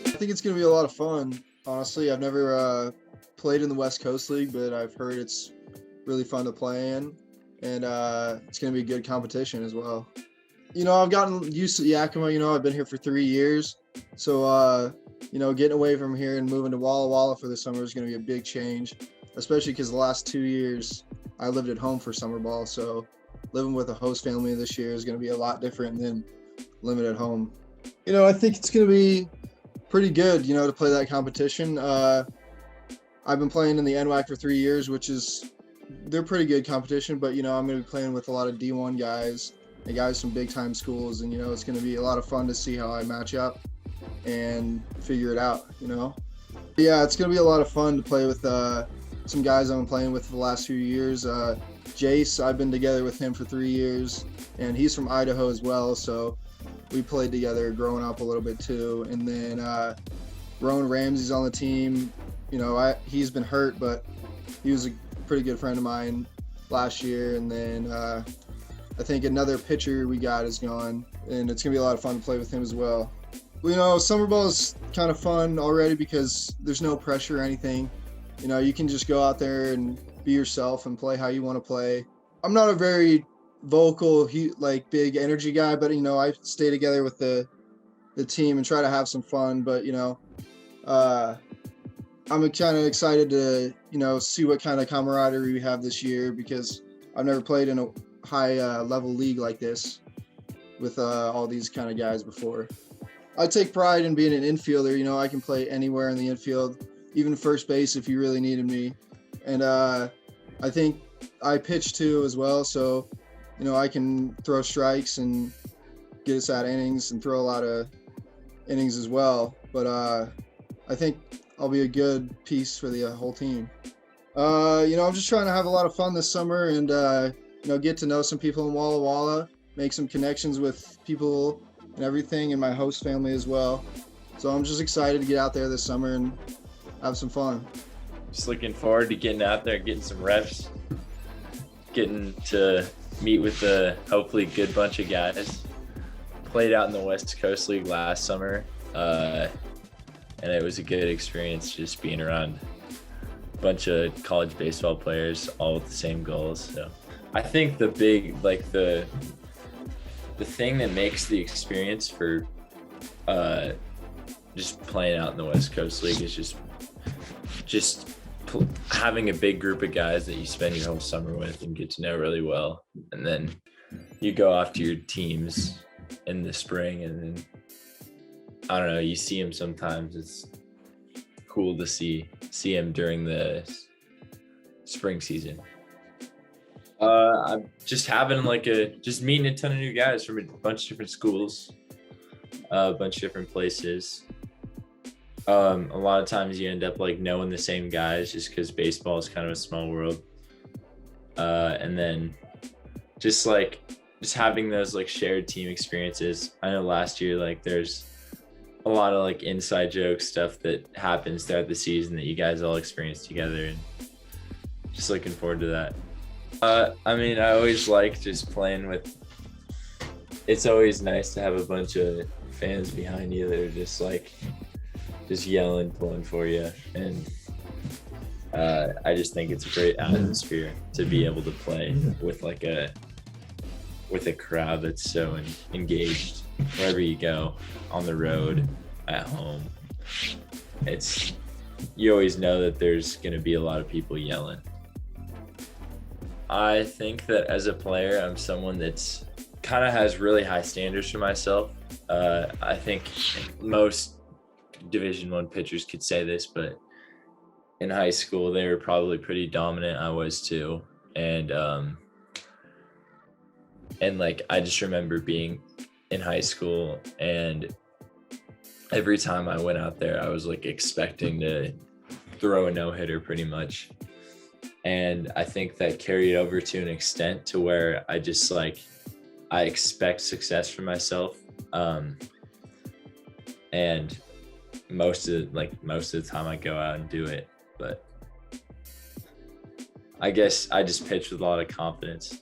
I think it's going to be a lot of fun. Honestly, I've never played in the West Coast League, but I've heard it's really fun to play in, and it's going to be a good competition as well. I've gotten used to Yakima. I've been here for 3 years, so getting away from here and moving to Walla Walla for the summer is going to be a big change, especially because the last 2 years I lived at home for summer ball. So living with a host family this year is going to be a lot different than living at home. I think it's going to be pretty good, to play that competition. I've been playing in the NWAC for 3 years, they're pretty good competition, but, I'm going to be playing with a lot of D1 guys and guys from big time schools. And, it's going to be a lot of fun to see how I match up and figure it out, Yeah, it's going to be a lot of fun to play with some guys I've been playing with for the last few years. Jace, I've been together with him for 3 years, and he's from Idaho as well. So we played together growing up a little bit too. And then Rowan Ramsey's on the team. He's been hurt, but he was a pretty good friend of mine last year. And then I think another pitcher we got is gone, and it's going to be a lot of fun to play with him as well. Summer ball is kind of fun already because there's no pressure or anything. You can just go out there and be yourself and play how you want to play. I'm not a very vocal, big energy guy, but I stay together with the team and try to have some fun. But I'm kind of excited to see what kind of camaraderie we have this year, because I've never played in a high level league like this with all these kind of guys before. I take pride in being an infielder. I can play anywhere in the infield, even first base if you really needed me. And I think I pitch too as well, so I can throw strikes and get us out innings and throw a lot of innings as well. But I think I'll be a good piece for the whole team. I'm just trying to have a lot of fun this summer and get to know some people in Walla Walla, make some connections with people and everything in my host family as well. So I'm just excited to get out there this summer and have some fun. Just looking forward to getting out there, getting some reps, getting to meet with a hopefully good bunch of guys. Played out in the West Coast League last summer, and it was a good experience just being around a bunch of college baseball players, all with the same goals. So I think the big, the thing that makes the experience for just playing out in the West Coast League is just having a big group of guys that you spend your whole summer with and get to know really well. And then you go off to your teams in the spring, and then, I don't know, you see them sometimes. It's cool to see them during the spring season. I'm just having just meeting a ton of new guys from a bunch of different schools, a bunch of different places. A lot of times you end up knowing the same guys just because baseball is kind of a small world. And then just having those shared team experiences. I know last year, there's a lot of inside joke stuff that happens throughout the season that you guys all experience together, and just looking forward to that. I always like just playing with, it's always nice to have a bunch of fans behind you that are just yelling, pulling for you. And I just think it's a great atmosphere to be able to play with with a crowd that's so engaged wherever you go, on the road, at home. You always know that there's going to be a lot of people yelling. I think that as a player, I'm someone that's kind of has really high standards for myself. I think most Division I pitchers could say this, but in high school, they were probably pretty dominant. I was too. And I just remember being in high school, and every time I went out there, I was expecting to throw a no-hitter pretty much. And I think that carried over to an extent to where I just I expect success for myself. And most of the time I go out and do it, but I guess I just pitch with a lot of confidence.